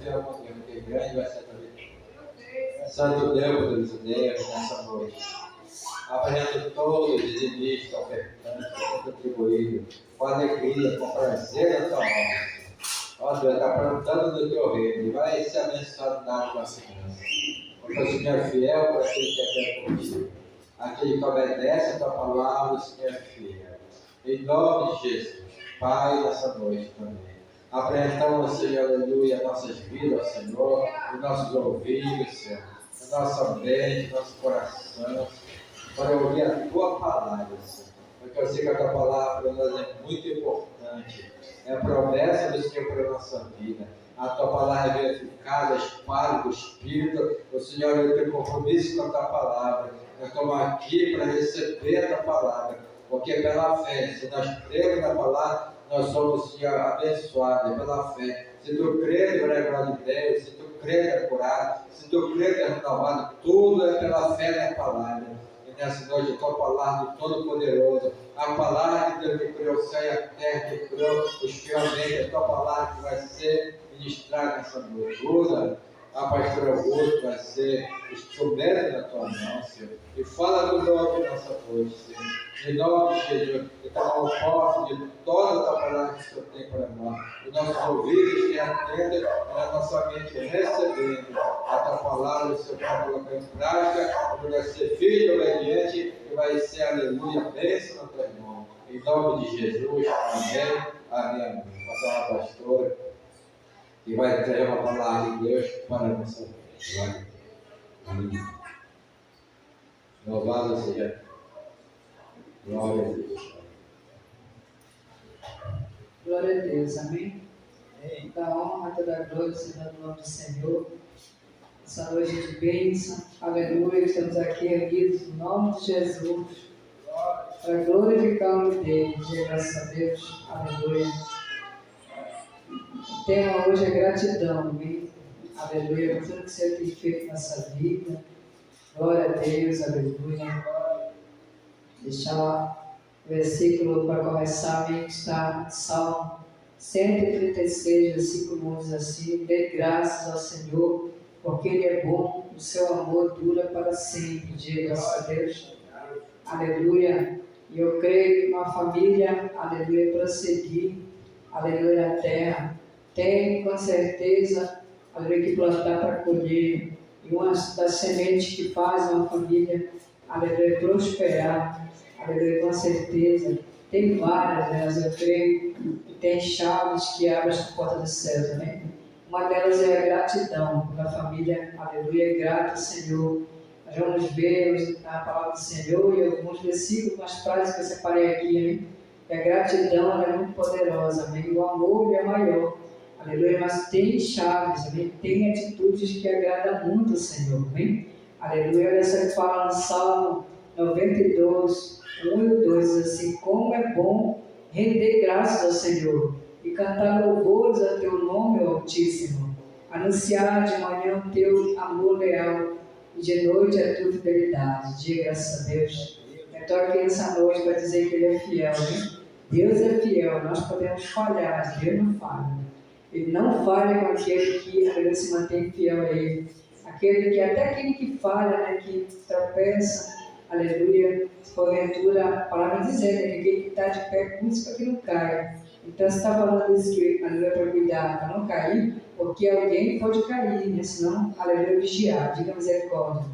Porque grande vai ser a tua vida. Santo Deus, poderoso Deus, nessa noite. Apresento todos os dizimistas, ofertantes, contribuído, com alegria, com prazer na tua mão. Ó Deus, está plantando no teu reino e vai ser abençoado na tua segurança. Porque o Senhor é fiel para aquele que é fiel contigo. Aquele que obedece a tua palavra, o Senhor é fiel. Em nome de Jesus, Pai, nessa noite também. Apresentamos, Senhor, aleluia, nossas vidas, Senhor, os nossos ouvidos, Senhor, a nossa mente, nosso coração, para ouvir a tua palavra, Senhor. Porque eu sei que a tua palavra para nós é muito importante. É a promessa do Senhor para a nossa vida. A tua palavra é verificada, a espada do Espírito. O Senhor, eu tenho compromisso com a tua palavra. Eu estou aqui para receber a tua palavra. Porque pela fé, se nós cremos na palavra, nós somos, Senhor, abençoados pela fé. Se tu crê, é a glória de Deus. Se tu crê, é curado. Se tu crê, é renovado. Tudo é pela fé na palavra. E nessa noite, a tua palavra do Todo-Poderoso, a palavra de Deus que criou o céu e a terra, que criou os firmamentos, a tua palavra que vai ser ministrada nessa noite. Usa a pastora Augusto, vai ser instrumento na tua mão, Senhor. E fala do nome da nossa noite, Senhor. Em nome de Jesus, e tomar posse de toda a palavra que o Senhor tem para nós. Os nossos ouvidos que atendem, a nossa mente recebendo a tua palavra, o Senhor vai colocar em prática, vai ser filho obediente e vai ser, aleluia, bênção na tua mão. Em nome de Jesus, amém, amém, amém. Passar a pastora que vai trazer uma palavra de Deus para a nossa vida. Amém. Louvado seja. Glória a Deus. Glória a Deus, amém? Da honra, toda a glória, seja no nome do Senhor. Essa noite de bênção, aleluia. Estamos aqui reunidos no nome de Jesus para glorificar o nome dele. Diga graças a Deus, aleluia. O tema hoje é gratidão, amém? Aleluia, por tudo que você tem feito nessa vida. Glória a Deus, aleluia. Deixar o versículo para começar, amém, que está em Salmo 136, versículo 1, diz assim: dê graças ao Senhor, porque Ele é bom, o seu amor dura para sempre. Diga graças a Deus, aleluia. E eu creio que uma família, aleluia, prosseguir, aleluia, na terra, tem com certeza, aleluia, que plantar para colher. E uma das sementes que faz uma família, aleluia, prosperar, aleluia, com certeza. Tem várias delas, eu creio, que tem chaves que abrem as portas dos céus, amém? Uma delas é a gratidão, porque a família, aleluia, é grata ao Senhor. Nós vamos ver a palavra do Senhor e alguns versículos, umas frases que eu separei aqui, amém? E a gratidão, ela é muito poderosa, amém? O amor é maior, aleluia, mas tem chaves, amém? Tem atitudes que agradam muito ao Senhor, amém? Aleluia, olha só que fala no Salmo 92, 1 e 2, diz assim: como é bom render graças ao Senhor e cantar louvores a teu nome, Altíssimo, anunciar de manhã o teu amor leal e de noite a tua fidelidade. Diga graças a Deus. Eu estou aqui nessa noite para dizer que Ele é fiel, né? Deus é fiel, nós podemos falhar, mas Deus não falha. Ele não falha com aquele que se mantém fiel a Ele. Até aquele que falha, né, que tropeça, aleluia, porventura, a palavra dizendo, né, que aquele que está de pé, busca que não caia. Então, você está falando isso que, aleluia, para cuidar, para não cair, porque alguém pode cair, né, senão, aleluia, vigiar, diga misericórdia.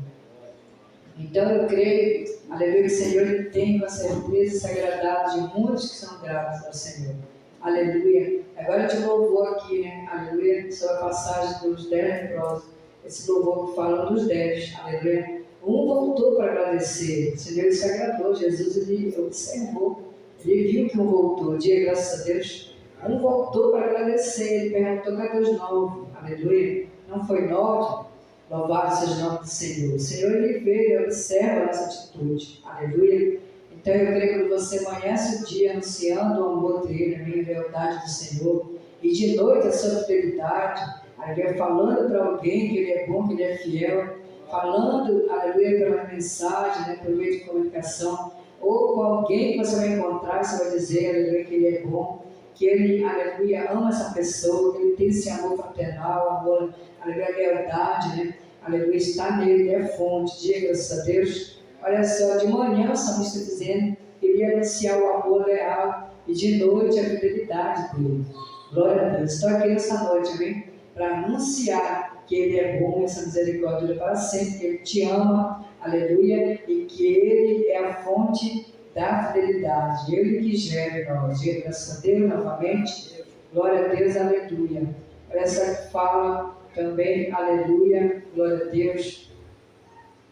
Então, eu creio, aleluia, que o Senhor tem com certeza se agradado de muitos que são gratos ao Senhor. Aleluia. Agora eu te louvor aqui, né, aleluia, sobre a passagem dos 10 leprosos. Esse louvor que fala dos 10, aleluia. Um voltou para agradecer, o Senhor se agradou, Jesus ele observou, ele viu que um voltou, diga graças a Deus. Um voltou para agradecer, ele perguntou: cadê os 9? Aleluia. Não foi 9? Louvado seja o nome do Senhor. O Senhor ele vê, ele observa a nossa atitude, aleluia. Então eu creio que você amanhece o dia anunciando o amor dele, a minha lealdade do Senhor, e de noite a sua fidelidade. Aleluia, falando para alguém que Ele é bom, que Ele é fiel, falando, aleluia, pela mensagem, né, pelo meio de comunicação, ou com alguém que você vai encontrar, você vai dizer, aleluia, que Ele é bom, que ele, aleluia, ama essa pessoa, que ele tem esse amor fraternal, amor, aleluia, lealdade, né? Aleluia, está nele, é fonte, diga graças a Deus. Olha só, de manhã o salmista dizendo que ele ia anunciar o amor leal e de noite a fidelidade dele. Glória a Deus. Estou aqui nessa noite, amém? Para anunciar que ele é bom, essa misericórdia dura para sempre, que ele te ama, aleluia, e que ele é a fonte da fidelidade, ele que gera em nós. Diga graças a Deus novamente, glória a Deus, aleluia. Essa que fala também, aleluia, glória a Deus,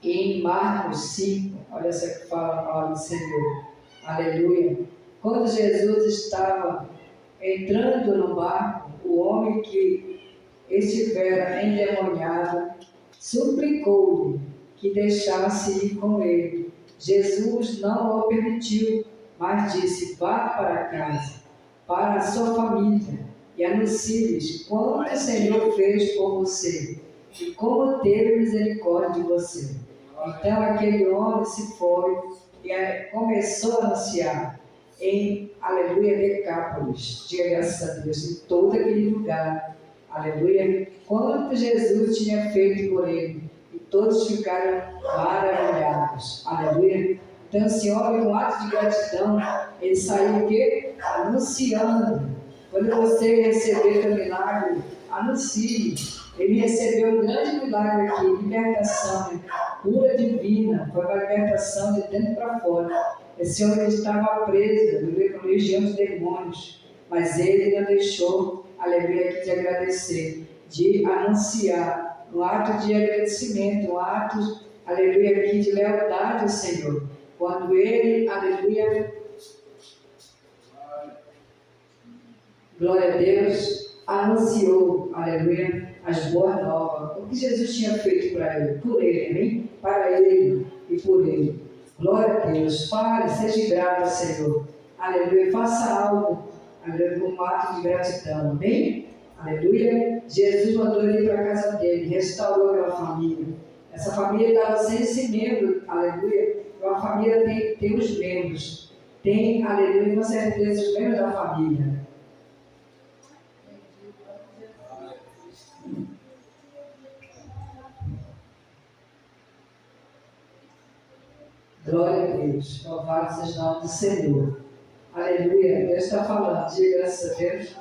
em Marcos 5, olha essa que fala a palavra do Senhor, aleluia. Quando Jesus estava entrando no barco, o homem que estivera endemoniado suplicou-lhe que deixasse ir com ele. Jesus não o permitiu, mas disse: vá para casa, para a sua família, e anuncie-lhes quanto o Senhor fez por você e como teve misericórdia de você. Então aquele homem se foi e começou a anunciar em, aleluia, Decápolis, diga graças a Deus, em todo aquele lugar, aleluia, quanto Jesus tinha feito por ele, e todos ficaram maravilhados, aleluia. Então esse homem, com ato de gratidão, ele saiu o quê? Anunciando. Quando você receber o milagre, anuncie. Ele recebeu um grande milagre aqui, libertação, né? Cura divina, foi uma libertação de dentro para fora. Esse homem estava preso, vivia com legião de demônios, mas ele não deixou, aleluia, aqui de agradecer, de anunciar, um ato de agradecimento, um ato, aleluia, aqui de lealdade ao Senhor. Quando ele, aleluia, glória a Deus, anunciou, aleluia, as boas novas, o que Jesus tinha feito para ele, por ele, amém? Para ele e por ele. Glória a Deus, fale, seja grato ao Senhor, aleluia, faça algo, aleluia, com um ato de gratidão, amém? Aleluia, Jesus mandou ele ir para a casa dele, restaurou aquela família. Essa família estava sem esse membro, aleluia, uma família tem os membros, tem, aleluia, com certeza os membros da família. Glória a Deus, louvado seja o nome do Senhor. Aleluia, Deus está falando, diga graças a Deus.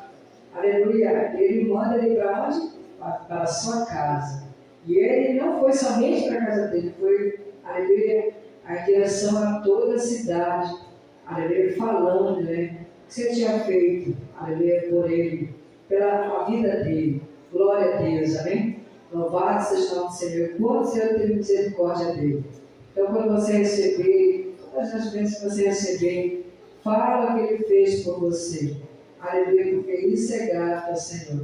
Aleluia, ele manda ele para onde? Para a sua casa. E ele não foi somente para a casa dele, foi, aleluia, a direção a toda a cidade. Aleluia, falando, né? O que você tinha feito, aleluia, por ele, pela vida dele. Glória a Deus, amém? Louvado seja o nome do Senhor. Quanto o Senhor teve misericórdia dele. Então, quando você receber, todas as vezes que você receber, fala o que ele fez por você. Aleluia, porque isso é grato ao Senhor.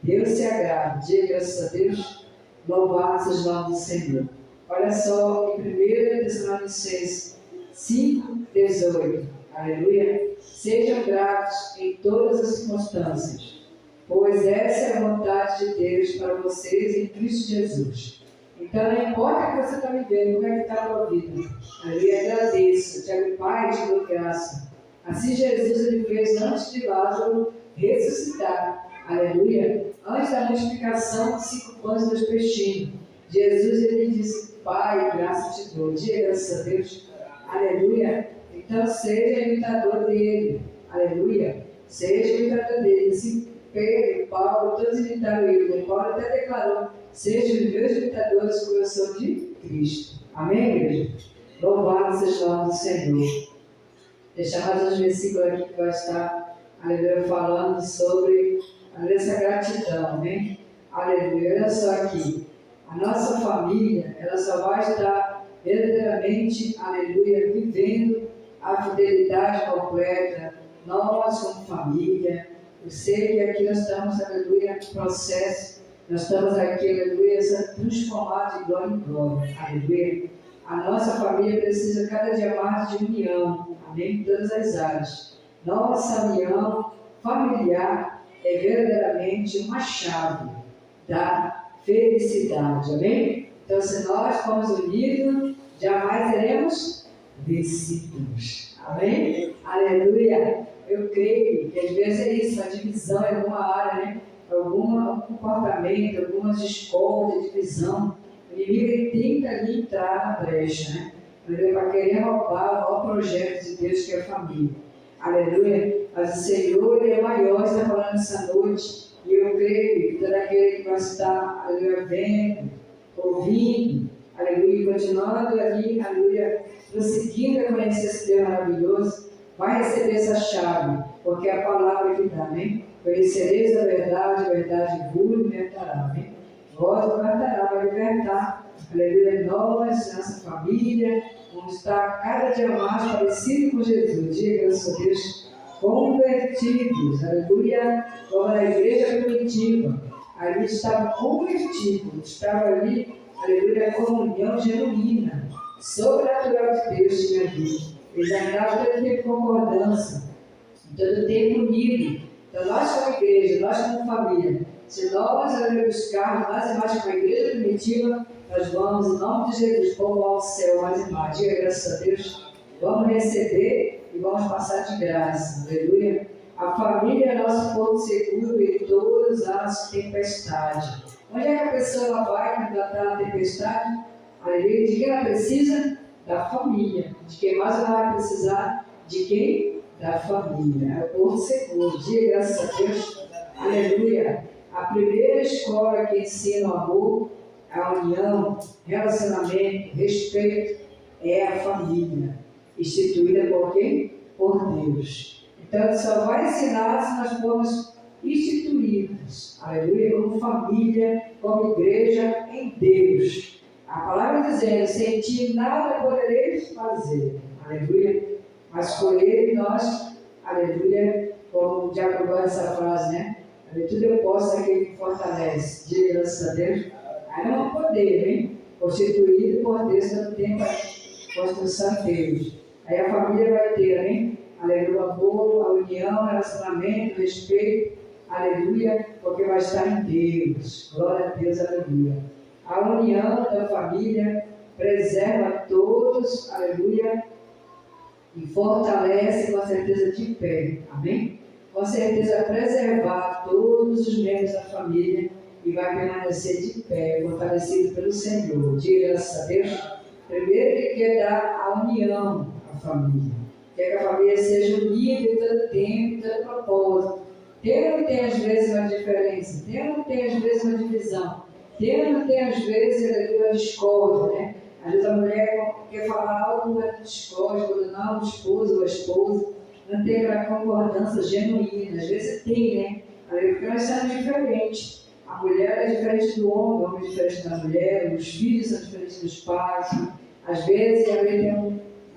Deus se agrada. Diga graças a Deus, louvado seja o nome do Senhor. Olha só, em 1 Tessalonicenses 5:18. Aleluia. Sejam gratos em todas as circunstâncias, pois essa é a vontade de Deus para vocês em Cristo Jesus. Então, não importa o que você está vivendo, como é que está a tua vida. Aleluia, agradeça. Te Pai, te dou graça. Assim Jesus ele fez antes de Lázaro ressuscitar. Aleluia. Antes da multiplicação de 5 pães e 2 peixinhos. Jesus ele disse: Pai, graça te dou. Diga graças a Deus. Aleluia. Então, seja imitador dele. Aleluia. Seja imitador dele. Assim, Pedro, Paulo, todos imitaram ele. Paulo até declarou: sejam os meus imitadores, como eu sou de Cristo. Amém, igreja? Louvado seja o nome do Senhor. Deixar mais uns versículos aqui que vai estar, aleluia, falando sobre essa gratidão, amém? Aleluia. Olha só aqui. A nossa família, ela só vai estar verdadeiramente, aleluia, vivendo a fidelidade completa. Nós, como família, eu sei que aqui nós estamos, aleluia, no processo. Nós estamos aqui, aleluia, transformados de glória em glória, aleluia. A nossa família precisa cada dia mais de união, amém? Em todas as áreas. Nossa união familiar é verdadeiramente uma chave da felicidade, amém? Então, se nós formos unidos, jamais seremos vencidos, amém? Aleluia. eu creio que às vezes é isso, a divisão em alguma área, né? Algum comportamento, algumas discórdias, divisão. O inimigo ele tenta ali entrar na brecha, né? Para querer roubar o projeto de Deus que é a família. Aleluia. Mas o Senhor ele é maior, está falando essa noite. E eu creio que todo aquele que vai estar aleluia, vendo, ouvindo, aleluia, continuando ali, aleluia, prosseguindo a conhecer esse Deus maravilhoso, vai receber essa chave, porque é a palavra que dá, né? Conhecereis a verdade vos libertará, né? Vós libertará, vai libertar, aleluia, nós, nossa família, vamos estar cada dia mais parecidos com Jesus. Diga, graças a Deus, convertidos, aleluia, como na igreja primitiva, ali estava convertido, estava ali, aleluia, a comunhão genuína, sobrenatural de Deus tinha ali. Eles andavam todo tempo em concordância, todo tempo unido. Então, nós como igreja, nós como família, se nós buscarmos mais e mais como a igreja primitiva, nós vamos, em nome de Jesus, como ao céu mais e mais. Diga graças a Deus, vamos receber e vamos passar de graça. Aleluia. A família é nosso ponto seguro em todas as tempestades. Onde é que a pessoa vai quando ela está na tempestade? Aleluia. De quem ela precisa? Da família. De quem mais ela vai precisar? De quem? Da família. É o ponto seguro. Diga graças a Deus. Aleluia. A primeira escola que ensina o amor, a união, relacionamento, respeito, é a família. Instituída por quem? Por Deus. Então, só vai ensinar se nós formos instituídos, aleluia, como família, como igreja em Deus. A palavra dizendo, sem ti nada podereis fazer, aleluia, mas por ele nós, aleluia, como o diabo gosta dessa frase, né? Tudo eu posso naquele que me fortalece. Diga graças a Deus. Aí não é um poder, hein? Constituído por Deus todo tempo a construção de Deus. Aí a família vai ter, hein? Aleluia, amor, a união, relacionamento, respeito, aleluia, porque vai estar em Deus. Glória a Deus, aleluia. A união da família preserva todos, aleluia, e fortalece com certeza de pé. Amém? Com certeza preservar todos os membros da família e vai permanecer de pé, fortalecido pelo Senhor. Diga graças a Deus. Primeiro Ele quer dar a união à família. Quer que a família seja unida em todo tempo, em todo propósito. Tem ou não tem às vezes uma diferença? Tem ou não tem às vezes uma divisão? Tem ou não tem às vezes uma discórdia, né? Às vezes a mulher quer falar algo, mas discórdia, quando não, o esposo ou a esposa não tem aquela concordância genuína. Às vezes tem, né? Porque nós somos diferentes. A mulher é diferente do homem, o homem é diferente da mulher, os filhos são diferentes dos pais. Às vezes tem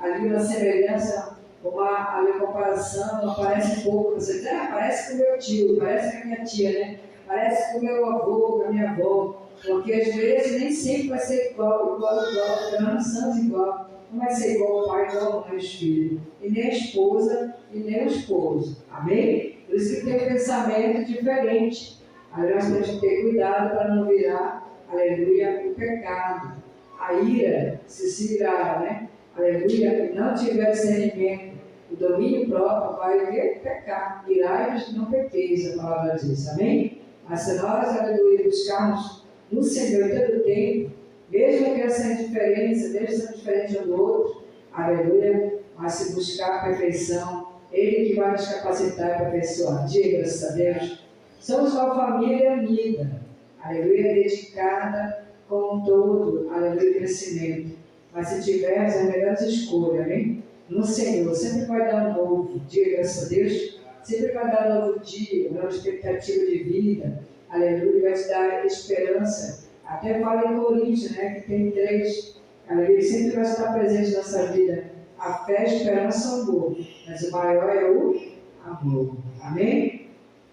ali uma semelhança, uma comparação, não parece um pouco. Você diz, parece com o meu tio, parece com a minha tia, né? Parece com o meu avô, com a minha avó. Porque às vezes nem sempre vai ser igual, porque nós não somos igual. Não vai ser igual o pai, igual a mãe, os filhos. E nem a esposa, e nem o esposo. Amém? Por isso que tem um pensamento diferente. Aí nós temos que ter cuidado para não virar, aleluia, o pecado. A ira, se irar, né? Aleluia, e não tiver discernimento, o domínio próprio vai pecar. Irai-vos, não pequeis, a palavra diz. Amém? Mas se nós, aleluia, buscarmos no Senhor todo o tempo, mesmo que essa diferença, mesmo sendo diferente um do outro, aleluia, mas se buscar a perfeição, Ele que vai nos capacitar e aperfeiçoar. Diga, graças a Deus. Somos uma família unida, aleluia, dedicada com todo, aleluia, crescimento. Mas se tivermos as melhores escolhas, amém? No Senhor, sempre vai dar um novo, diga graças a Deus, sempre vai dar um novo dia, uma nova expectativa de vida, aleluia, vai te dar esperança. Até fala em Coríntios, né, que tem 3, aleluia, sempre vai estar presente na nossa vida. A fé, a esperança e o amor, mas o maior é o amor, amém?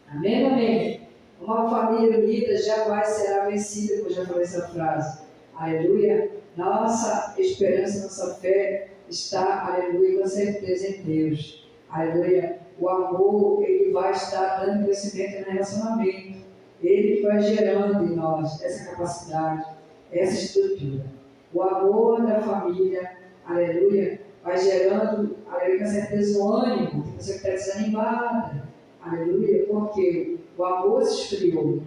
Amém, amém? Uma família unida jamais será vencida, como eu já falei essa frase. Aleluia. Nossa esperança, nossa fé está, aleluia, com certeza em Deus. Aleluia. O amor, ele vai estar dando crescimento no relacionamento. Ele vai gerando em nós essa capacidade, essa estrutura. O amor da família, aleluia, vai gerando, aleluia, com certeza um ânimo, tem pessoa que está desanimada, aleluia, porque o amor se esfriou.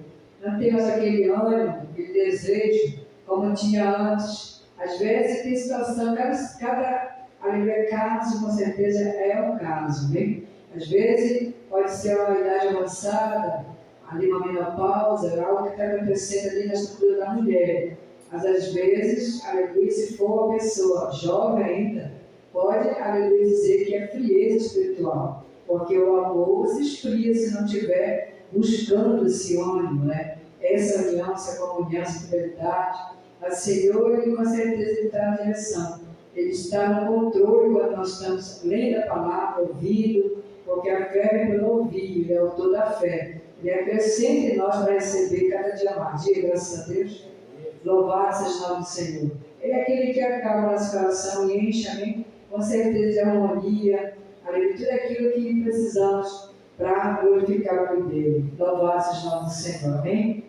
Não tem mais aquele ânimo, aquele desejo, como tinha antes. Às vezes tem situação, aleluia, caso, com certeza é um caso, né? Às vezes pode ser uma idade avançada, ali uma menopausa, algo que está acontecendo ali na estrutura da mulher. Mas às vezes, aleluia, se for uma pessoa jovem ainda, pode, aleluia, dizer que é frieza espiritual, porque o amor se esfria se não tiver buscando esse ânimo, né? Essa união, essa comunhão, essa fidelidade. Mas o Senhor, Ele com certeza está na direção. Ele está no controle quando nós estamos lendo a palavra, ouvindo, porque a fé vem pelo ouvir, Ele é o autor da fé. Ele acrescenta em nós para receber cada dia mais. Diga, graças a Deus. Louvado seja o nome do Senhor. Ele é aquele que acaba nosso coração e enche, amém? Com certeza de harmonia, aleluia, tudo aquilo que precisamos para glorificar o nome dele. Louvado seja o nome do Senhor, amém?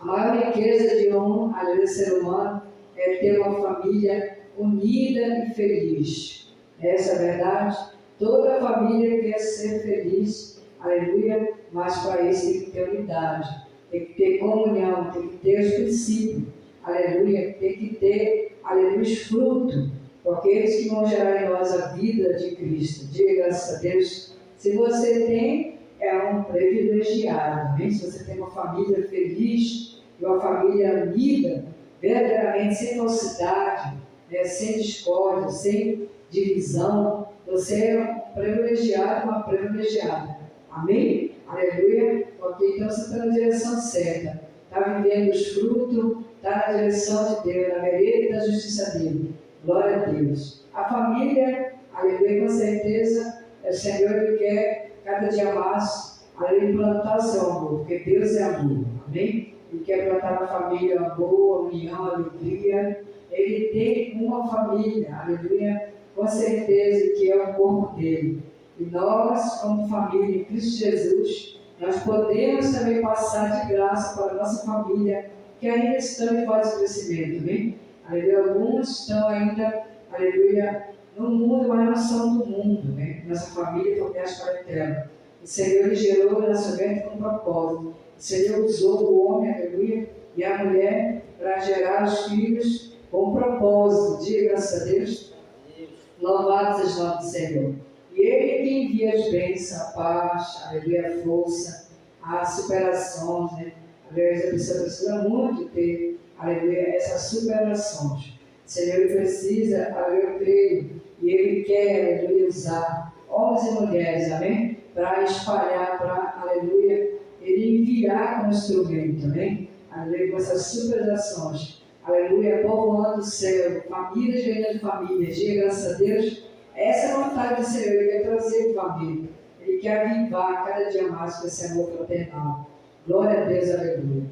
A maior riqueza de aleluia, ser humano é ter uma família unida e feliz. Essa é a verdade. Toda família quer ser feliz, aleluia, mas para isso tem que ter unidade, tem que ter comunhão, tem que ter os princípios, aleluia, tem que ter, aleluia, os frutos, porque eles que vão gerar em nós a vida de Cristo. Diga graças a Deus. Se você tem, é um privilegiado, amém? Se você tem uma família feliz, uma família unida, verdadeiramente sem falsidade, sem discórdia, sem divisão, você é um privilegiado, uma privilegiada. Amém? Aleluia? Ok, então você está na direção certa. Está vivendo os frutos, está na direção de Deus, na vereda da justiça dele. Glória a Deus. A família, aleluia, com certeza, o Senhor Ele quer cada dia mais, aleluia, implantar o seu amor, porque Deus é amor. Amém? Ele quer plantar na família amor, união, alegria. Ele tem uma família, aleluia, com certeza que é o corpo dele. E nós, como família em Cristo Jesus, nós podemos também passar de graça para a nossa família, que ainda estão em fase de crescimento, amém? Aleluia, alguns estão ainda, aleluia, no mundo, mas não são do mundo, né? Nossa família foi parentela. O Senhor Ele gerou o nascimento com um propósito. O Senhor usou o homem, aleluia, e a mulher para gerar os filhos com um propósito. Diga graças a Deus. Louvado seja o nome do Senhor. E Ele que envia as bênçãos, a paz, aleluia, a força, as superações, né? Aleluia, a pessoa precisa muito ter, aleluia, essas superações. O Senhor Ele precisa, aleluia, eu creio, e Ele quer, aleluia, usar homens e mulheres, amém? Para espalhar, para, aleluia, Ele enviar como instrumento, amém? Aleluia, com essas superações. Aleluia, povoando o céu, famílias gerando famílias, diga graças a Deus. Essa é a vontade do Senhor, Ele quer trazer família, Ele quer avivar cada dia mais com esse amor fraternal. Glória a Deus, aleluia.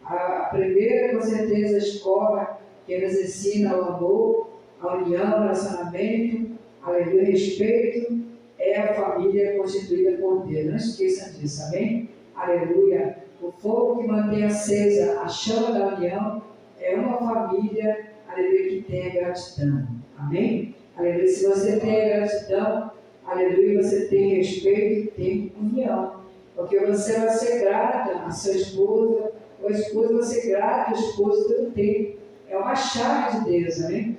A primeira, com certeza, a escola que nos ensina o amor, a união, o relacionamento, aleluia, respeito, é a família constituída por Deus. Não esqueçam disso, amém? Aleluia. O fogo que mantém acesa a chama da união é uma família, aleluia, que tem a gratidão. Amém? Aleluia. Se você tem a gratidão, aleluia, você tem respeito e tem união. Porque você vai ser grata à sua esposa, ou a esposa vai ser grata ao esposo todo tempo. É uma chave de Deus, amém?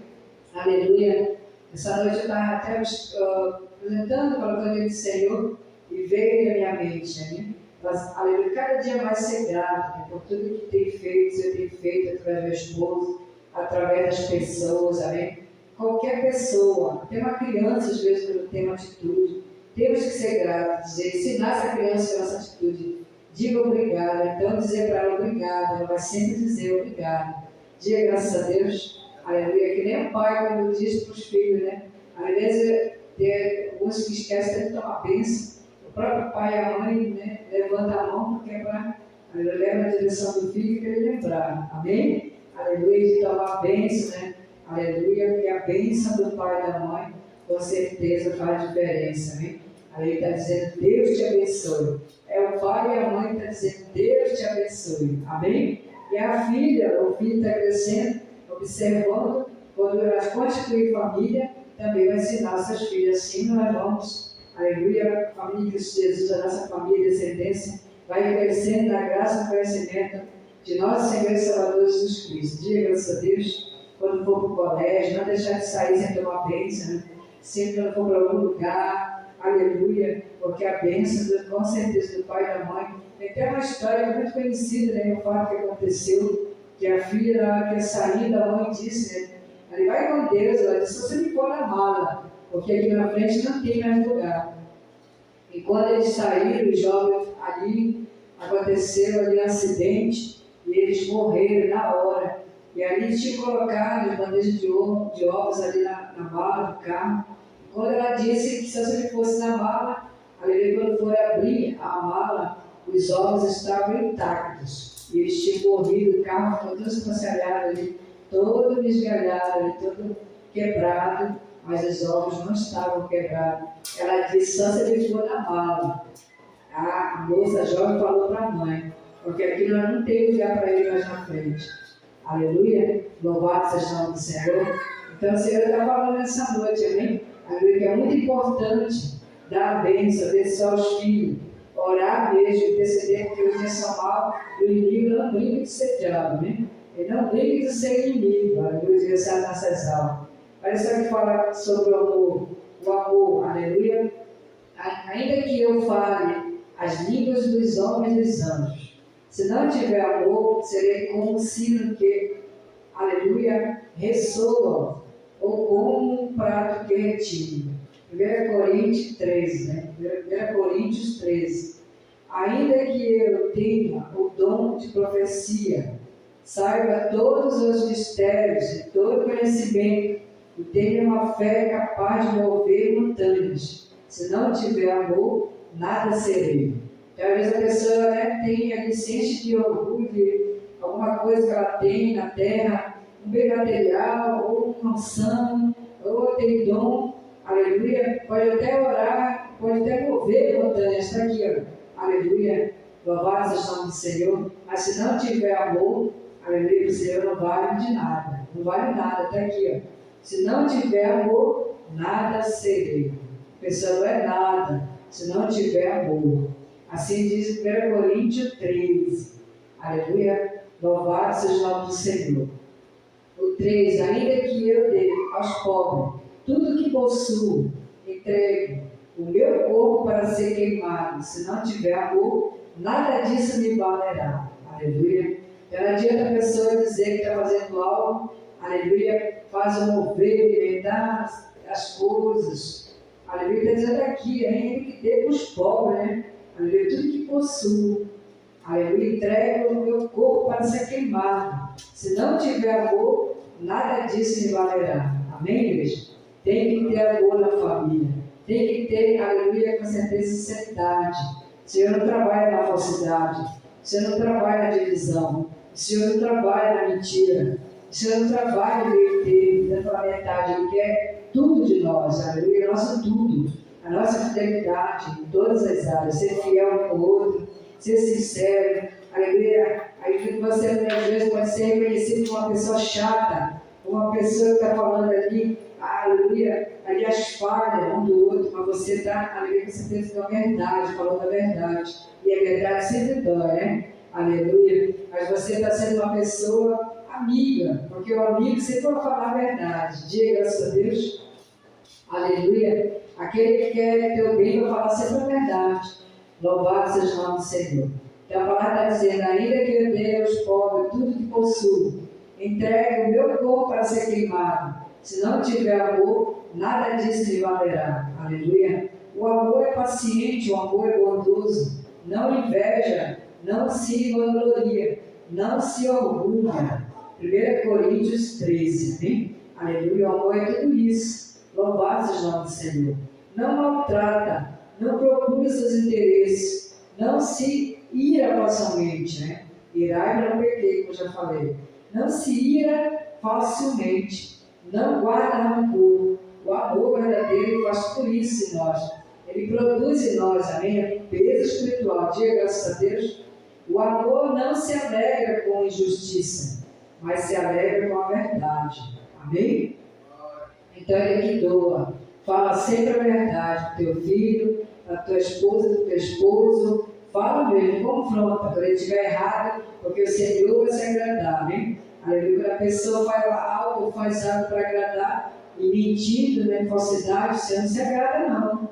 Aleluia. Essa noite eu estava até apresentando, colocando diante do Senhor, e veio na minha mente, amém? Mas, aleluia, cada dia mais ser grato, né, por tudo que tem feito, você tem feito através do meu esposo, através das pessoas, amém? Qualquer pessoa, até uma criança, às vezes, quando tem uma atitude, temos que ser gratos, dizer, ensinar essa criança com essa atitude, diga obrigado, então dizer para ela obrigado, ela vai sempre dizer obrigado. Diga graças a Deus, aleluia, que nem o pai quando diz para os filhos, né? Às vezes tem alguns que esquecem de tomar bênção, o próprio pai e a mãe, né, levanta a mão porque é para, leva na direção do filho para ele lembrar, amém? Aleluia, de tomar bênção, né? Aleluia, e a bênção do pai e da mãe, com certeza faz diferença, amém? Aí ele está dizendo, Deus te abençoe. É o pai e a mãe que está dizendo, Deus te abençoe, amém? E a filha, o filho está crescendo, observando, quando elas constituem família, também vai ensinar seus filhos. Assim nós vamos, aleluia, a família de Cristo Jesus, a nossa família, descendência, vai crescendo na graça e no conhecimento de nosso Senhor e Salvador Jesus Cristo. Diga graças a Deus, quando for para o colégio, não deixar de sair sem tomar bênção, né? Sempre quando for para algum lugar, aleluia, porque a bênção, com certeza, do pai e da mãe. Tem até uma história muito conhecida, né, o fato que aconteceu, que a filha, na hora que ia sair, da mãe disse, né, ele vai com Deus, ela disse, se você me pôr na mala, porque aqui na frente não tem mais lugar. E quando eles saíram, os jovens ali, aconteceu ali um acidente, e eles morreram na hora. E ali tinha colocado as bandejas de ovos ali na mala do carro. Quando ela disse que se você fosse na mala, ali quando for abrir a mala, os ovos estavam intactos. E eles tinham morrido, o carro ficou todo espancelhado ali, todo desgalhado ali, todo quebrado, mas os ovos não estavam quebrados. Ela disse, só se ele for na mala. A moça jovem falou para a mãe, porque aqui nós não tem lugar para ir mais na frente. Aleluia, louvado seja o nome do Senhor. Então o Senhor está falando nessa noite, amém? Aleluia, que é muito importante dar a bênção, abençoar os filhos, orar mesmo, perceber que os dias são maus, e o inimigo não brinca de ser diabo, amém? Ele não brinca de ser inimigo, aleluia, de ser nessas almas. Olha só que fala sobre o amor, aleluia. Ainda que eu fale as línguas dos homens e dos anjos, se não tiver amor, serei como um sino que, aleluia, ressoa, ou como um prato que retine. 1 Coríntios 13, né? 1 Coríntios 13. Ainda que eu tenha o dom de profecia, saiba todos os mistérios e todo conhecimento, e tenha uma fé capaz de mover montanhas. Se não tiver amor, nada serei. Então, às vezes a pessoa, né, tem a licença de orgulho, de alguma coisa que ela tem na terra, um bem material, ou uma unção, ou tem dom, aleluia, pode até orar, pode até mover montanhas, está aqui, ó, aleluia, louvado seja o nome do Senhor, mas se não tiver amor, aleluia, o Senhor não vale de nada, não vale nada, está aqui, ó. Se não tiver amor, nada serei. A pessoa não é nada, se não tiver amor. Assim diz 1 Coríntios 13. Aleluia. Louvado seja o nome do Senhor. O 3. Ainda que eu dê aos pobres tudo que possuo, entregue o meu corpo para ser queimado. Se não tiver amor, nada disso me valerá. Aleluia. Então não adianta a pessoa dizer que está fazendo algo, aleluia, faz o mover, inventar as coisas. Aleluia, está dizendo aqui, ainda que dê para os pobres, né? Aleluia, tudo que possuo. Aleluia, entrego o meu corpo para ser queimado. Se não tiver amor, nada disso me valerá. Amém, igreja? Tem que ter amor na família. Tem que ter, aleluia, com certeza, sinceridade. O Senhor não trabalha na falsidade. O Senhor não trabalha na divisão. O Senhor não trabalha na mentira. O Senhor não trabalha no meio termo, dentro da metade. Ele quer tudo de nós, aleluia, nosso tudo. A nossa fidelidade em todas as áreas. Ser fiel um com o outro, ser sincero, aleluia. Aí que você, às vezes, pode ser reconhecido como uma pessoa chata, uma pessoa que está falando ali, aleluia, ali as falhas um do outro, mas você está, aleluia, você tem a verdade, falando a verdade. E a verdade sempre dói, né? Aleluia. Mas você está sendo uma pessoa amiga, porque o amigo sempre vai falar a verdade. Diga graças a Deus. Aleluia. Aquele que quer teu bem vai falar sempre a verdade. Louvado seja o nome do Senhor. Então a palavra está dizendo, ainda que eu dê aos pobres tudo que possuo, entregue o meu corpo para ser queimado. Se não tiver amor, nada disso me valerá. Aleluia. O amor é paciente, o amor é bondoso, não inveja, não se vangloria, não se orgulha. 1 Coríntios 13, hein? Aleluia, o amor é tudo isso. Louvado seja o nome do Senhor. Não maltrata, não procura seus interesses, não se ira facilmente, né? Irai não pequei, como eu já falei. Não se ira facilmente, não guarda rancor. O amor verdadeiro faz por isso em nós. Ele produz em nós, amém? A limpeza espiritual. Diga graças a Deus. O amor não se alegra com injustiça, mas se alegra com a verdade. Amém? Então ele é que doa. Fala sempre a verdade para o teu filho, para a tua esposa, para o teu esposo. Fala mesmo, confronta. Quando ele estiver errado, porque o Senhor vai se agradar, né? Aleluia. Quando a pessoa faz algo para agradar, e mentindo, né, falsidade, você não se agrada, não.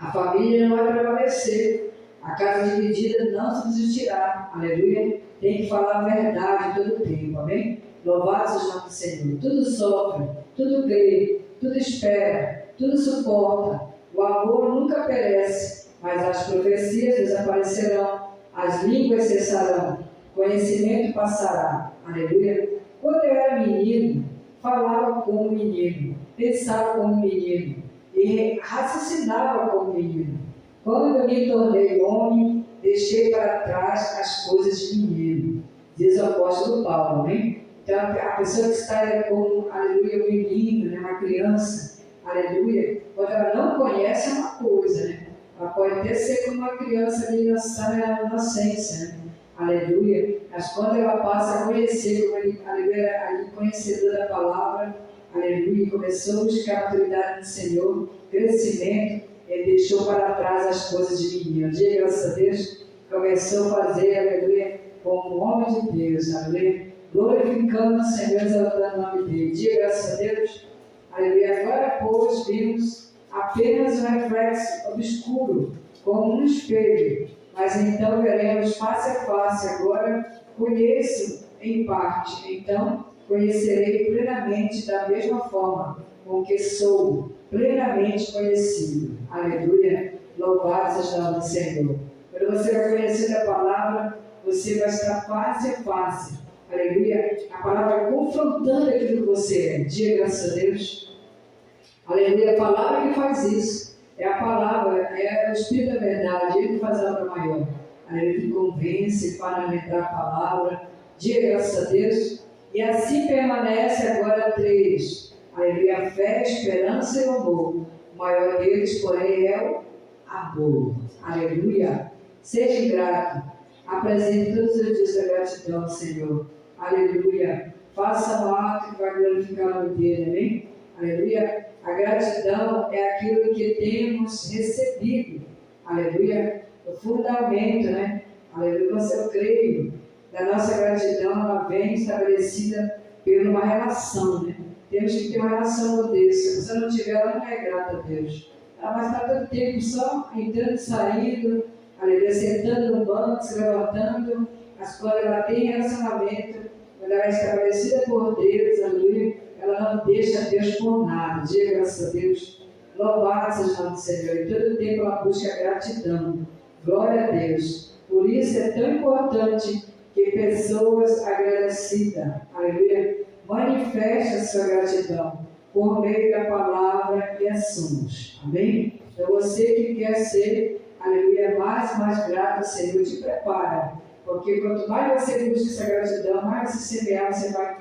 A família não vai prevalecer. A casa dividida não subsistirá. Aleluia. Tem que falar a verdade todo o tempo, amém? Louvado seja o nome do Senhor. Tudo sofre, tudo crê, tudo espera, tudo suporta. O amor nunca perece, mas as profecias desaparecerão, as línguas cessarão, o conhecimento passará. Aleluia. Quando eu era menino, falava como menino, pensava como menino e raciocinava como menino. Quando eu me tornei homem, deixei para trás as coisas de menino, diz o apóstolo Paulo, amém? Então, a pessoa que está como, aleluia, um menino, né, uma criança, aleluia, quando ela não conhece é uma coisa, né? Ela pode até ser como uma criança ali na inocência, né? Aleluia. Mas quando ela passa a conhecer, como ele, aleluia, ali conhecedor da palavra, aleluia, começou a buscar a autoridade do Senhor, crescimento, ele deixou para trás as coisas de menino. Diga graças a Deus, começou a fazer, aleluia, como homem de Deus, aleluia, glorificando o Senhor, exaltando o nome dele. Diga graças a Deus, aleluia. Agora, pois, vimos apenas um reflexo obscuro, como um espelho, mas então veremos face a face. Agora conheço em parte, então conhecerei plenamente da mesma forma com que sou plenamente conhecido. Aleluia. Louvado seja o nome do Senhor. Quando você vai conhecer a palavra, você vai estar face a face. Aleluia. A palavra confrontando aquilo que você é. Diga graças a Deus. Aleluia. A palavra que faz isso. É a palavra, é o Espírito da verdade. Ele faz a obra maior. Aleluia. Que convence para alimentar a palavra. Diga graças a Deus. E assim permanece agora 3. Aleluia, a fé, a esperança e o amor. O maior deles, porém, é o amor. Aleluia. Seja grato. Apresente todos os dias a gratidão ao Senhor. Aleluia. Faça um ato que vai glorificar o nome dele, amém? Aleluia. A gratidão é aquilo que temos recebido. Aleluia. O fundamento, né? Aleluia. Quando eu creio, da nossa gratidão, ela vem estabelecida por uma relação, né? Temos que ter uma relação com Deus. Se você não tiver, ela não é grata a Deus. Ela vai estar todo tempo só entrando e saindo, aleluia, sentando no banco, se levantando. Mas quando ela tem relacionamento, quando ela é estabelecida por Deus, aleluia, ela não deixa Deus por nada. Diga graças a Deus. Louvado seja o nome do Senhor. E todo tempo ela busca gratidão. Glória a Deus. Por isso é tão importante que pessoas agradecidas, aleluia, manifeste a sua gratidão por meio da palavra e ações. Amém? Então você que quer ser, aleluia, mais grato, Senhor, te prepara. Porque quanto mais você busca essa gratidão, mais você semear, você vai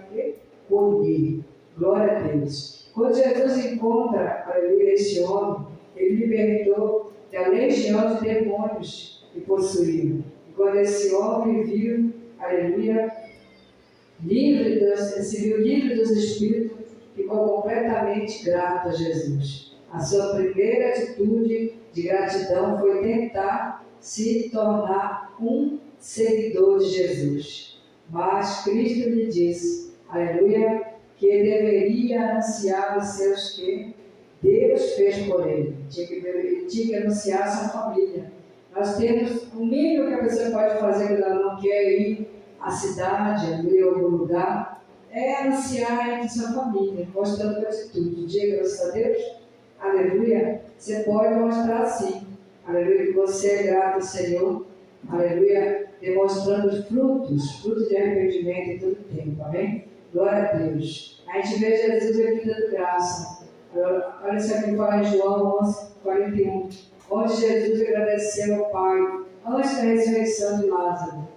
colher. Glória a Deus. Quando Jesus encontra, aleluia, este homem, ele libertou da legião de demônios que possuíam. E quando esse homem viu, aleluia, se viu livre dos espíritos, ficou completamente grato a Jesus. A sua primeira atitude de gratidão foi tentar se tornar um seguidor de Jesus. Mas Cristo lhe disse, aleluia, que ele deveria anunciar os seus que Deus fez por ele. Ele tinha que anunciar a sua família. Nós temos o mínimo que a pessoa pode fazer quando ela não quer ir à cidade, a algum lugar, é anunciar entre sua família, mostrando a atitude. Diga graças a Deus, aleluia, você pode mostrar sim, aleluia, que você é grato ao Senhor, aleluia, demonstrando frutos de arrependimento em todo o tempo, amém? Glória a Deus. A gente vê Jesus aqui dando graça. Olha isso aqui, fala em João 11:41, onde Jesus agradeceu ao Pai antes da ressurreição de Lázaro.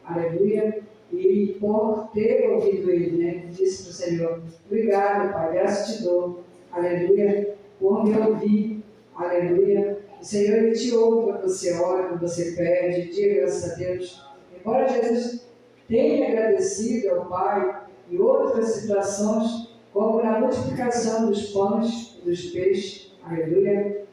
Aleluia. E por ter ouvido ele, né? Disse para o Senhor, obrigado, Pai, graças te dou. Aleluia. Por me ouvir. Aleluia. O Senhor, ele te ouve quando você ora, quando você pede. Diga graças a Deus. Embora Jesus tenha agradecido ao Pai em outras situações, como na multiplicação dos pães e dos peixes. Aleluia.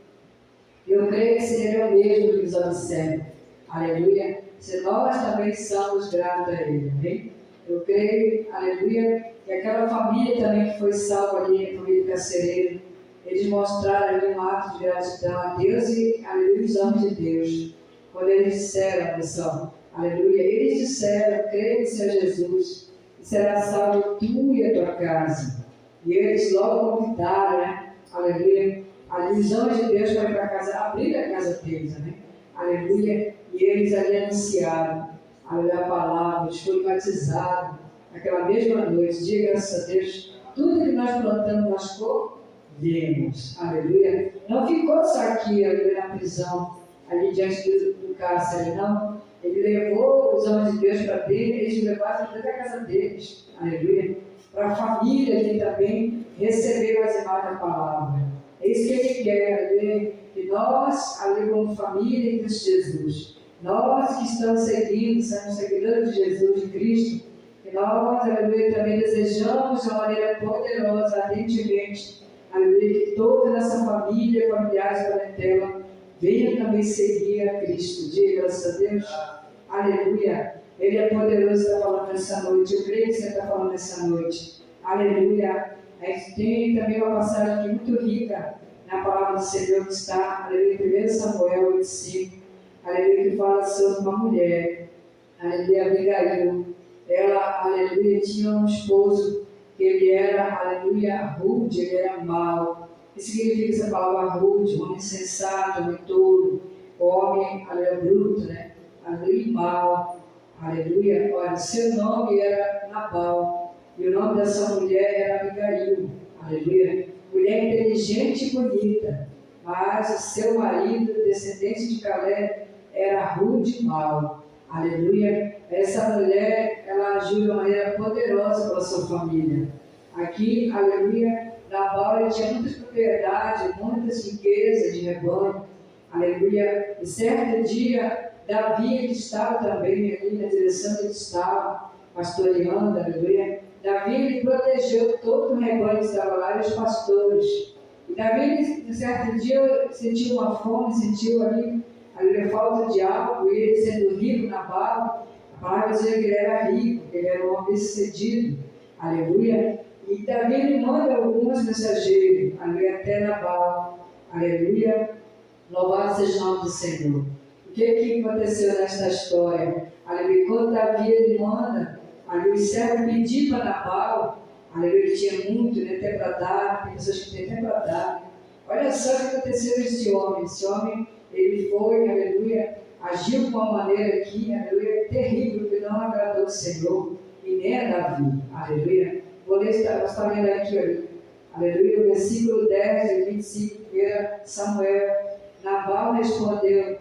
Eu creio que seria o mesmo que nos observa. Aleluia. Se nós também somos gratos a Ele. Amém? Eu creio, aleluia, que aquela família também que foi salva ali, a família Carcereiro, eles mostraram ali um ato de gratidão a Deus e, aleluia, os homens de Deus. Quando eles disseram, pessoal, aleluia, eles disseram, creio em Senhor Jesus, e será salvo tu e a tua casa. E eles logo convidaram, né? Aleluia, ali os homens de Deus foram para a casa, abrir a casa deles, né? Aleluia, e eles ali anunciaram, aleluia, a palavra, eles foram batizados naquela mesma noite. Diga graças a Deus, tudo que nós plantamos, nós colhemos, aleluia. Não ficou só aqui, aleluia, na prisão, ali diante do cárcere, não. Ele levou os homens de Deus para dentro, eles levaram para dentro da casa deles, aleluia. Para a família ali também receber as imagens da palavra. É isso que ele quer, aleluia. E nós, ali como família em Cristo Jesus, nós que estamos seguindo, somos seguidores de Jesus, de Cristo, e nós, aleluia, também desejamos de uma maneira poderosa, ardentemente, aleluia, que toda essa família, familiares da parentela, venham também seguir a Cristo. Diga graças a Deus, aleluia. Ele é poderoso, está falando nessa noite. Eu creio que você está falando nessa noite. Aleluia. A gente tem também uma passagem aqui muito rica na palavra do Senhor que está, aleluia, 1 Samuel 25, aleluia, que fala sobre uma mulher, aleluia, Abigail. Ela, aleluia, tinha um esposo que ele era, aleluia, rude, ele era mau. O que significa essa palavra rude? Homem insensato, homem tolo, homem, aleluia, bruto, né? Aleluia, mau. Aleluia, olha, seu nome era Nabal, e o nome dessa mulher era Abigail, aleluia, mulher inteligente e bonita, mas o seu marido, descendente de Caleb, era rude e mau, aleluia. Essa mulher, ela agiu de uma maneira poderosa pela sua família. Aqui, aleluia, Nabal ele tinha muitas propriedades, muitas riquezas de rebanho, aleluia, e certo dia, Davi, ele estava também ali na direção que ele estava, pastoreando, aleluia. Davi, ele protegeu todo o rebanho que estava lá e os pastores. E Davi, em certo dia, sentiu uma fome, sentiu ali, falta de algo, e ele sendo rico na bala, a palavra dizia que ele era rico, que ele era um homem bem-sucedido, aleluia. E Davi, ele manda alguns mensageiros, aleluia, até Nabal, aleluia. Louvado seja o nome do Senhor. O que aconteceu nesta história? Aleluia, quando Davi ele manda, aleluia, o servo pedir para Nabal, aleluia, ele tinha muito, né, até para dar, tem pessoas que têm até para dar. Olha só o que aconteceu com esse homem, ele foi, aleluia, agiu de uma maneira aqui, aleluia, terrível, que não agradou o Senhor, e nem a Davi, aleluia. Vou ler, nós estamos lendo aqui, aleluia, o versículo 10 e 25, 1 Samuel. Nabal respondeu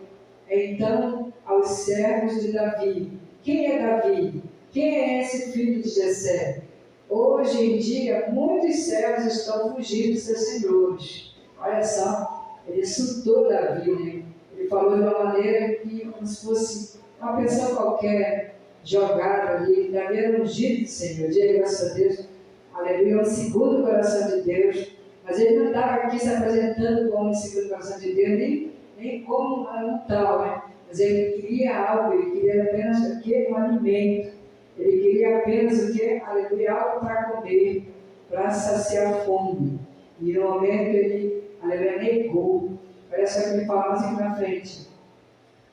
então aos servos de Davi: quem é Davi? Quem é esse filho de Jessé? Hoje em dia, muitos servos estão fugindo de seus senhores. Olha só, ele insultou Davi, né? Ele falou de uma maneira que, como se fosse uma pessoa qualquer, jogada ali. Davi era ungido do Senhor, diga graças a Deus, aleluia, um segundo coração de Deus. Mas ele não estava aqui se apresentando como um segundo coração de Deus, nem como um tal, né? Mas ele queria algo, ele queria apenas um alimento. Ele queria apenas o que? Aleluia, algo para comer, para saciar a fome. E no momento ele, aleluia, negou. Olha só o que ele fala mais aqui na frente.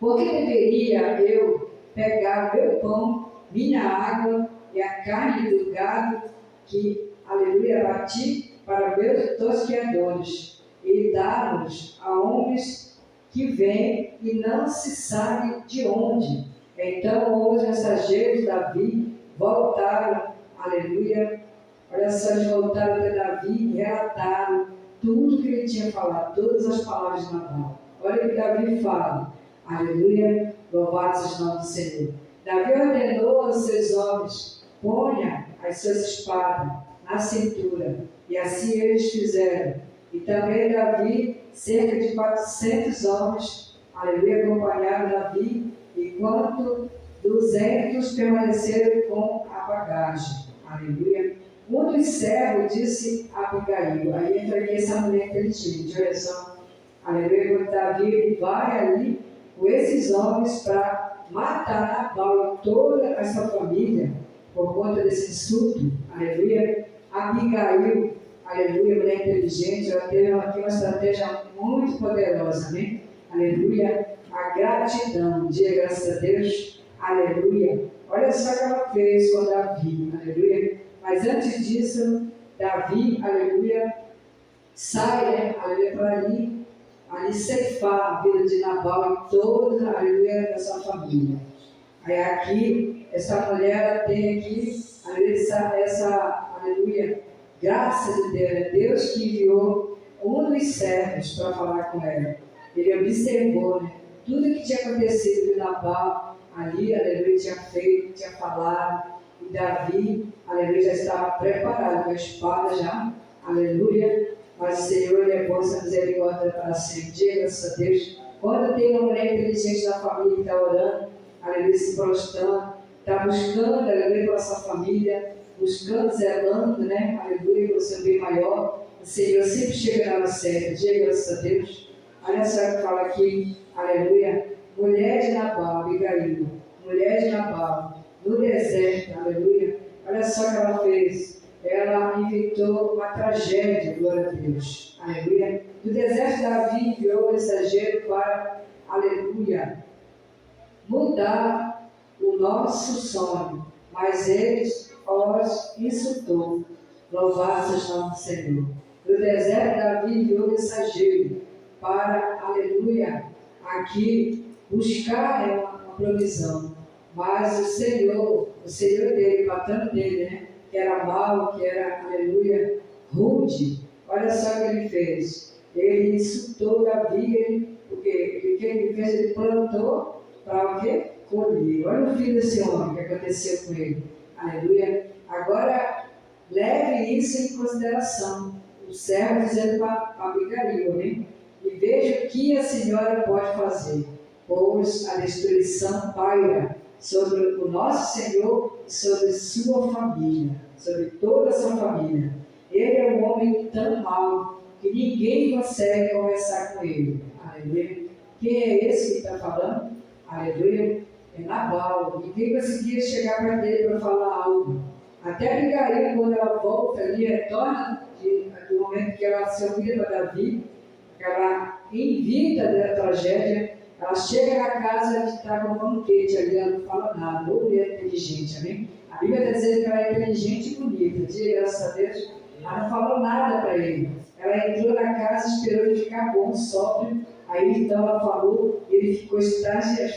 Por que deveria eu pegar meu pão, minha água e a carne do gado que, aleluia, bati para meus tosqueadores e dar-nos a homens que vêm e não se sabe de onde? Então os mensageiros de Davi voltaram, aleluia, olha só, eles voltaram até Davi e relataram tudo que ele tinha falado, todas as palavras de Nabal. Olha o que Davi fala, aleluia, louvado seja o nome do Senhor. Davi ordenou aos seus homens: ponha as suas espadas na cintura, e assim eles fizeram. E também Davi, cerca de 400 homens, aleluia, acompanharam Davi, enquanto 200 permaneceram com a bagagem, aleluia. Um Um dos servos disse a Abigail, aí entra aqui essa mulher inteligente, olha só, aleluia, quando Davi ele vai ali com esses homens para matar Nabal e toda a sua família, por conta desse insulto, aleluia. Abigail, aleluia, mulher inteligente, ela teve aqui uma estratégia muito poderosa, né? Aleluia, a gratidão, diga graças a Deus, aleluia. Olha só o que ela fez com Davi, aleluia. Mas antes disso, Davi, aleluia, sai, né, aleluia, para ali ceifar a vida de Nabal e toda, aleluia, da sua família. Aí aqui, essa mulher, ela tem aqui, aleluia, graça de Deus, é Deus que enviou um dos servos para falar com ela. Ele observou, né, tudo que tinha acontecido de Nabal, ali, aleluia, tinha feito, tinha falado, e Davi, aleluia, já estava preparado com a espada já, aleluia, mas o Senhor é bom, essa misericórdia para sempre. Diga graças a Deus. Quando tem uma mulher inteligente da família que está orando, aleluia, se prostrando, está buscando, aleluia, pela sua família, buscando, zelando, né, aleluia, pelo seu bem maior, o Senhor sempre chega na hora certa. Diga graças a Deus. Olha só que fala aqui, aleluia, mulher de Nabal, Abigail, mulher de Nabal, no deserto, aleluia. Olha só o que ela fez. Ela inventou uma tragédia, glória a Deus, aleluia. Do deserto, Davi enviou o mensageiro para, aleluia, mudar o nosso sonho, mas eles os insultou. Louvado seja o nome do Senhor. Do deserto, Davi enviou o mensageiro para, aleluia, aqui buscar uma provisão. Mas o Senhor dele, o patrão dele, né, que era mau, que era, aleluia, rude, olha só o que ele fez. Ele insultou Davi, porque o que ele fez? Ele plantou para o quê? Colher. Olha o filho desse homem, o que aconteceu com ele. Aleluia. Agora, leve isso em consideração. O servo dizendo para Abigail, né? E veja o que a senhora pode fazer, pois a destruição paira sobre o nosso Senhor e sobre sua família, sobre toda a sua família. Ele é um homem tão mau que ninguém consegue conversar com ele. Aleluia. Quem é esse que está falando? Aleluia. É Nabal. Ninguém conseguia chegar para ele para falar algo. Até Abigail, quando ela volta ali, retorna do momento que ela se ouvia para Davi, ela invita da tragédia, ela chega na casa e está com um banquete ali, ela não fala nada, ou mulher inteligente, amém? A Bíblia está dizendo que ela é inteligente e bonita, diga graças a Deus, ela não falou nada para ele. Ela entrou na casa, esperou ele ficar bom, sóbrio, aí então ela falou, e ele ficou estágio,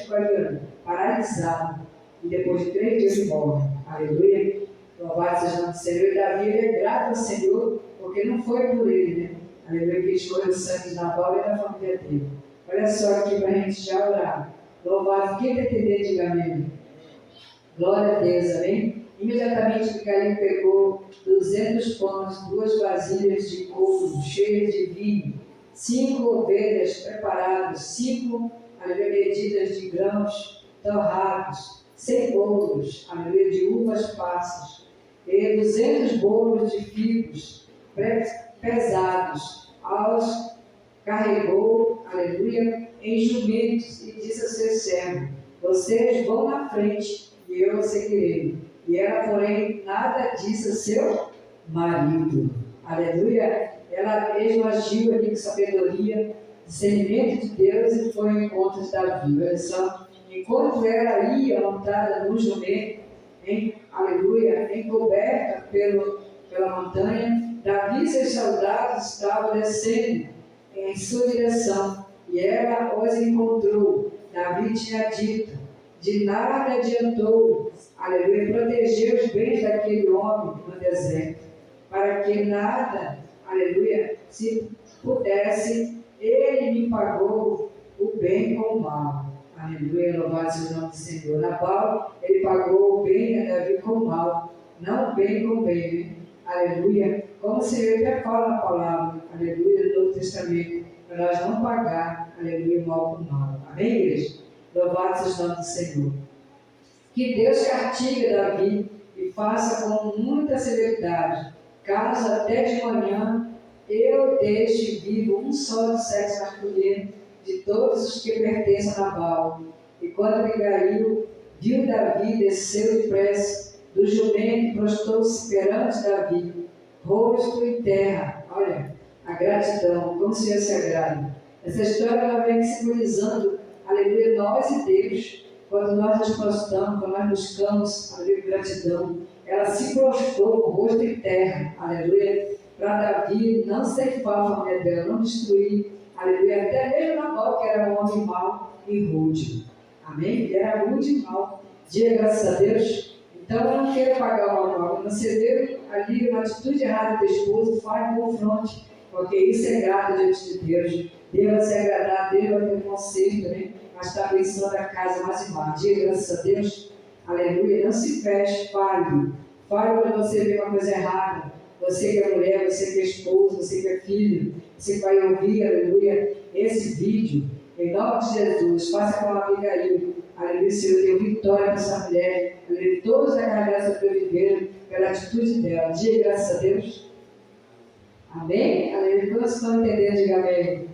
paralisado, e depois de 3 dias ele morre. Aleluia, louvado seja o nome do Senhor. E Davi é grato ao Senhor, porque não foi por ele, né? Aleluia, que escolheu o sangue de Nabal e da família dele. Olha só aqui para a gente já orar. Louvado, quem entender, diga amém. Glória a Deus, amém? Imediatamente Abigail pegou 200 pães, 2 vasilhas de couro cheias de vinho, 5 ovelhas preparadas, 5 medidas de grãos torrados, 100 bolos, de uvas passas, e 200 bolos de figos pesados, aos carregou, aleluia, em jumentos e disse a seu servo: vocês vão na frente e eu seguirei. E ela, porém, nada disse a seu marido. Aleluia. Ela mesma agiu ali com sabedoria, discernimento de Deus e foi ao encontro de Davi. Olha só, enquanto ela ia montada no jumento, aleluia, encoberta pela montanha, Davi e seus soldados estavam descendo em sua direção, e ela os encontrou. Davi tinha dito: de nada adiantou, aleluia, proteger os bens daquele homem no deserto, para que nada, aleluia, se pudesse, ele me pagou o bem com o mal. Aleluia, louvado seja o nome do Senhor. Nabal, ele pagou o bem a Davi com o mal, não o bem com o bem, né? Aleluia, como se ele até fala na palavra, aleluia, do Novo Testamento, para nós não pagar, aleluia, mal com mal. Amém, igreja? Louvado seja o nome do Senhor. Que Deus castigue Davi e faça com muita severidade caso até de manhã eu deixe vivo um só do sexo masculino de todos os que pertencem a Nabal. E quando Abigail viu Davi, desceu depressa do jumento e prostou-se perante Davi, rosto em terra. Olha, a gratidão, como o Senhor se agrada. Essa história ela vem simbolizando, aleluia, nós e Deus. Quando nós nos prostramos, quando nós buscamos, aleluia, gratidão, ela se prostrou com o rosto em terra, aleluia, para Davi não ceifar a família dela, não destruir, aleluia, até mesmo Nabal, que era um homem mau e rude. Amém? Ele era rude e mau. Diga graças a Deus. Então eu não quero pagar o mal. Quando você vê ali uma atitude errada do esposo, faz um confronte, porque isso é grato diante de Deus. Deus vai se agradar, Deus vai ter conserto, né? Mas está abençoando a casa mais e mais. Diga graças a Deus. Aleluia. Não se feche, fale. Fale quando você vê uma coisa errada. Você que é mulher, você que é esposa, você que é filho, você vai ouvir, aleluia, esse vídeo. Em nome de Jesus, faça com a Abigail. Aleluia, Senhor, deu vitória para essa mulher. Aleluia, todos a casa sobreviveram pela atitude dela. Diga graças a Deus. Amém? Aleluia, todos estão entendendo, diga amém.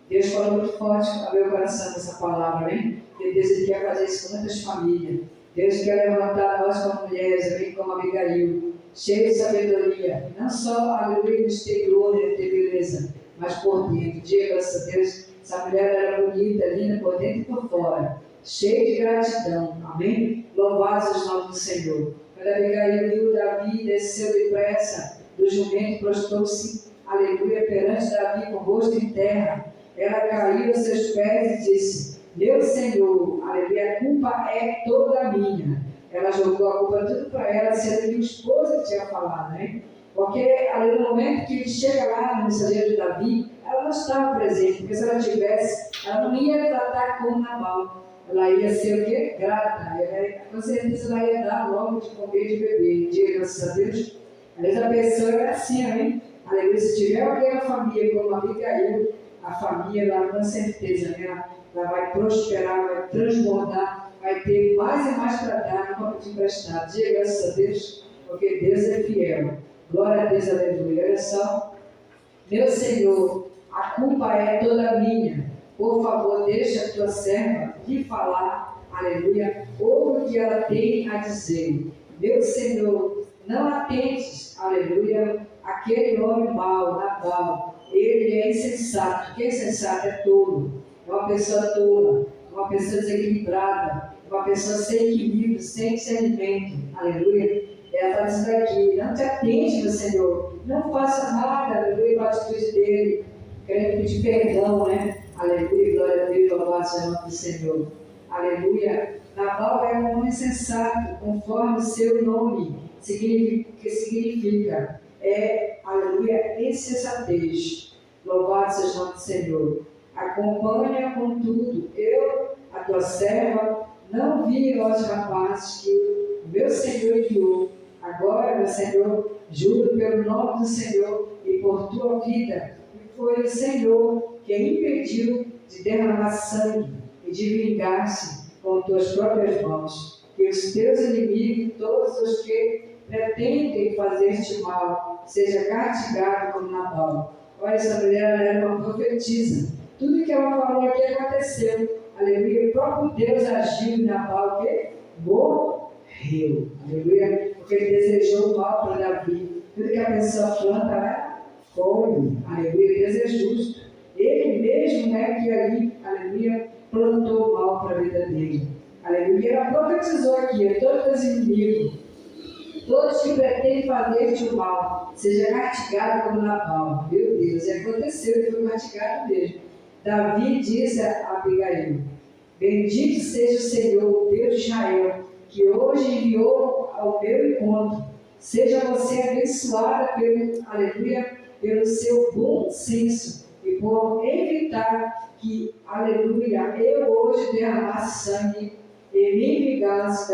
Deus falou muito forte no meu coração essa palavra, né? Que Deus ele quer fazer isso com muitas famílias. Deus quer levantar nós como mulheres, amém, como Abigail, cheia de sabedoria. Não só, aleluia, de ter glória, de ter beleza, mas por dentro. Diga graças a Deus. Essa mulher era bonita, linda por dentro e por fora, cheia de gratidão, amém? Louvado seja o nome do Senhor. Quando Abigail viu Davi, desceu depressa do jumento, prostou-se, aleluia, perante Davi com o rosto em terra. Ela caiu aos seus pés e disse: meu Senhor, aleluia, a culpa é toda minha. Ela jogou a culpa tudo para ela, sendo que o esposo que tinha falado, né? Porque ali no momento que ele chega lá no mensageiro de Davi, ela não estava presente, porque se ela tivesse, ela não ia tratar como Nabal. Ela ia ser o quê? Grata. Com certeza ela ia dar logo de comer e de beber. Diga graças a Deus. Às vezes a pessoa é assim, né? Aleluia, se tiver alguém na família como Abigail, a família, ela com certeza, né? Ela vai prosperar, vai transbordar, vai ter mais e mais para dar, não pode emprestar. Diga graças a Deus, porque Deus é fiel. Glória a Deus, aleluia. Olha só. Meu Senhor, a culpa é toda minha. Por favor, deixa a tua serva lhe falar, aleluia, ouve o que ela tem a dizer. Meu Senhor, não atentes, aleluia, aquele homem mau, Nabal. Ele é insensato. Quem é insensato é tolo. É uma pessoa tola, uma pessoa desequilibrada, uma pessoa sem equilíbrio, sem discernimento. Aleluia. Ela está dizendo aqui: não te atente, meu Senhor. Não faça nada, aleluia, com a atitude dele. Querendo pedir perdão, né? Aleluia, glória a Deus, louvado seja o nome do Senhor. Aleluia. Nabal é um homem sensato, conforme o seu nome, que significa, aleluia, insensatez. Louvado seja o nome do Senhor. Acompanha, contudo, eu, a tua serva, não vi os rapazes que o meu Senhor enviou. Agora, meu Senhor, juro pelo nome do Senhor e por tua vida, que foi o Senhor quem impediu de derramar sangue e de vingar-se com tuas próprias mãos. Que os teus inimigos, todos os que pretendem fazer-te mal, sejam castigados como Nabal. Olha, essa mulher era uma profetisa. Tudo que ela falou aqui aconteceu. Aleluia. O próprio Deus agiu em Nabal, que morreu. Aleluia. Porque ele desejou o mal para Davi. Tudo que a pessoa planta, ela colhe. Aleluia. Deus é justo. Ele mesmo é que ali, aleluia, plantou o mal para a vida dele. Aleluia. Ela profetizou aqui, todos os inimigos, todos que pretendem fazer-te o mal, seja castigado como Nabal. Meu Deus, e aconteceu, ele foi castigado mesmo. Davi disse a Abigail: bendito seja o Senhor, Deus de Israel, que hoje enviou ao meu encontro. Seja você abençoada aleluia, pelo seu bom senso e por evitar que, aleluia, eu hoje derramasse sangue e me vingasse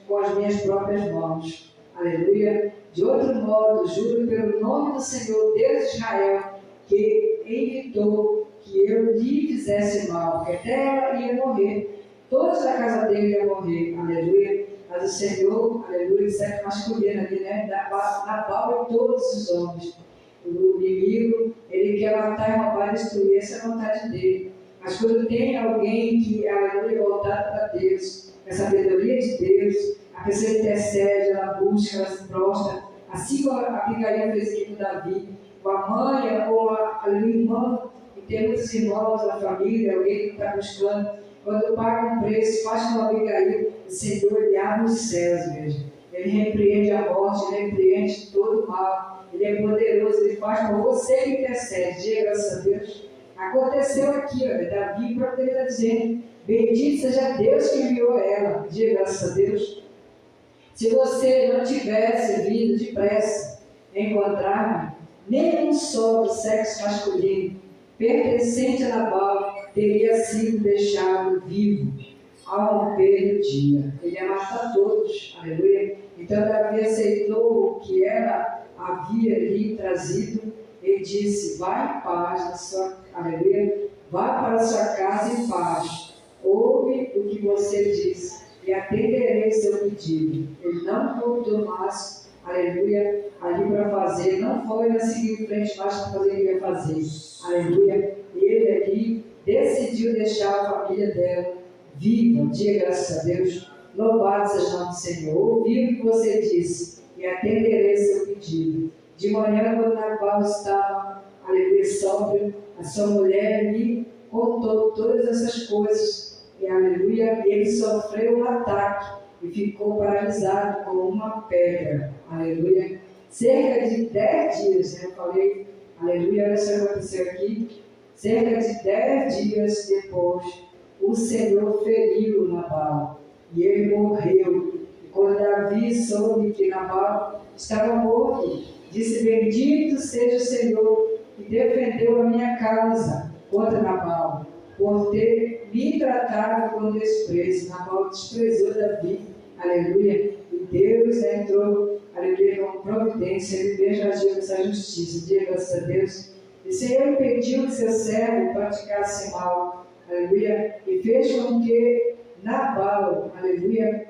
com as minhas próprias mãos. Aleluia. De outro modo, juro pelo nome do Senhor, Deus de Israel, que evitou que eu lhe fizesse mal, porque até ela ia morrer, todos da casa dele iam morrer. Aleluia. Mas do Senhor, aleluia, sexo masculino ali, né? Nabal e todos os homens. O inimigo, ele quer matar, roubar e destruir, essa é a vontade dele. Mas quando tem alguém que, aleluia, voltado para Deus, a sabedoria de Deus, a pessoa intercede, ela busca, ela se prostra, assim como a Abigail fez aqui com Davi, com a mãe ou a irmã, e tem muitos irmãos na família, alguém que está buscando, quando paga um preço, faz como a Abigail, o Senhor, ele abre os céus mesmo. Ele repreende a morte, ele repreende todo o mal, ele é poderoso, ele faz por você que intercede, diga graças a Deus. Aconteceu aqui, olha, Davi próprio está dizendo, bendito seja Deus que enviou ela, diga graças a Deus. Se você não tivesse vindo depressa encontrar-me, nem um só do sexo masculino pertencente a Nabal teria sido deixado vivo ao romper do dia. Ele ia matar todos, aleluia. Então Davi aceitou o que ela havia lhe trazido e disse, vai em paz na sua, aleluia, vá para a sua casa em paz, ouve o que você diz e atenderei seu pedido. Ele não voltou mais, aleluia, ali para fazer, não foi a seguir em frente mais para fazer o que ia fazer, aleluia. Ele ali decidiu deixar a família dela viva, diga graças a Deus, louvado seja o nome do Senhor. Ouvi o que você disse e atenderei seu pedido. De manhã, quando Nabal estava, aleluia, sóbrio, a sua mulher lhe contou todas essas coisas, e aleluia, ele sofreu um ataque e ficou paralisado como uma pedra, aleluia. Cerca de 10 dias, eu falei, aleluia, olha só o que aconteceu aqui, cerca de 10 dias depois, o Senhor feriu Nabal, e ele morreu. E quando Davi soube que Nabal estava morto, disse, bendito seja o Senhor, que defendeu a minha causa contra Nabal, por ter me tratado com desprezo. Nabal desprezou Davi, aleluia, e Deus entrou, aleluia, com providência, ele mesmo agiu nessa justiça, diga graças a Deus. E o Senhor impediu que seu servo praticasse mal, aleluia, e fez com que Nabal, aleluia,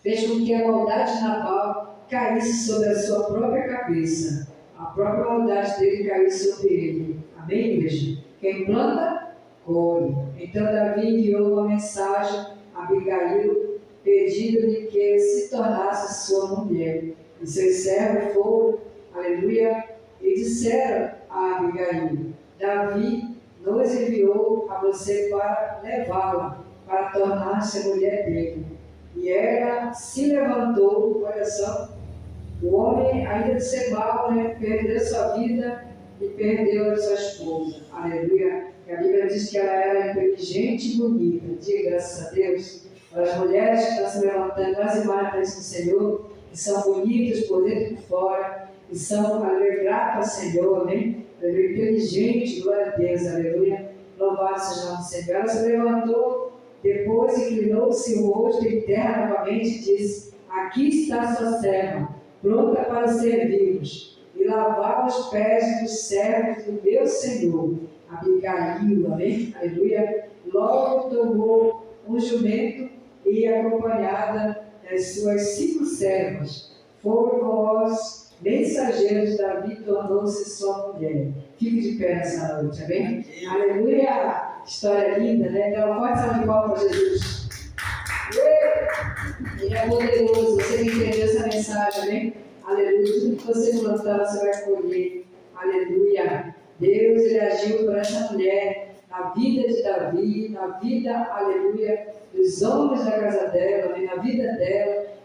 fez com que a maldade de Nabal caísse sobre a sua própria cabeça. A própria maldade dele caiu sobre ele. Amém, igreja? Quem planta, colhe. Então Davi enviou uma mensagem a Abigail, pedindo-lhe que se tornasse sua mulher. E seus servos foram, aleluia, e disseram a Abigail, Davi nos enviou a você para levá-la, para tornar-se mulher dele. E ela se levantou, olha só, o homem ainda de Sebal, né, perdeu sua vida e perdeu a sua esposa. Aleluia. E a Bíblia diz que ela era inteligente e bonita. Diga graças a Deus. As mulheres que estão se levantando mais e mais para esse Senhor, que são bonitas por dentro e por fora, e são, aleluia, gratas ao Senhor, amém? Aleluia, inteligente, glória a Deus, aleluia. Louvado seja o nome do Senhor. Ela se levantou, depois inclinou-se o rosto em terra novamente e disse, aqui está sua serva, pronta para servi-los e lavar os pés dos servos do meu Senhor. Abigail, amém? Aleluia. Logo tomou um jumento e, acompanhada das suas 5 servas, foram com os mensageiros. Davi tornou-se sua mulher. Fique de pé nessa noite, amém? Aleluia. História linda, né? Então, pode salvar de palmas para Jesus. Ele é poderoso. Você que entendeu essa mensagem, amém? Aleluia. Tudo que você plantar, você vai colher. Aleluia. Deus, ele agiu por essa mulher, na vida de Davi, na vida, aleluia, dos homens da casa dela, na vida dela.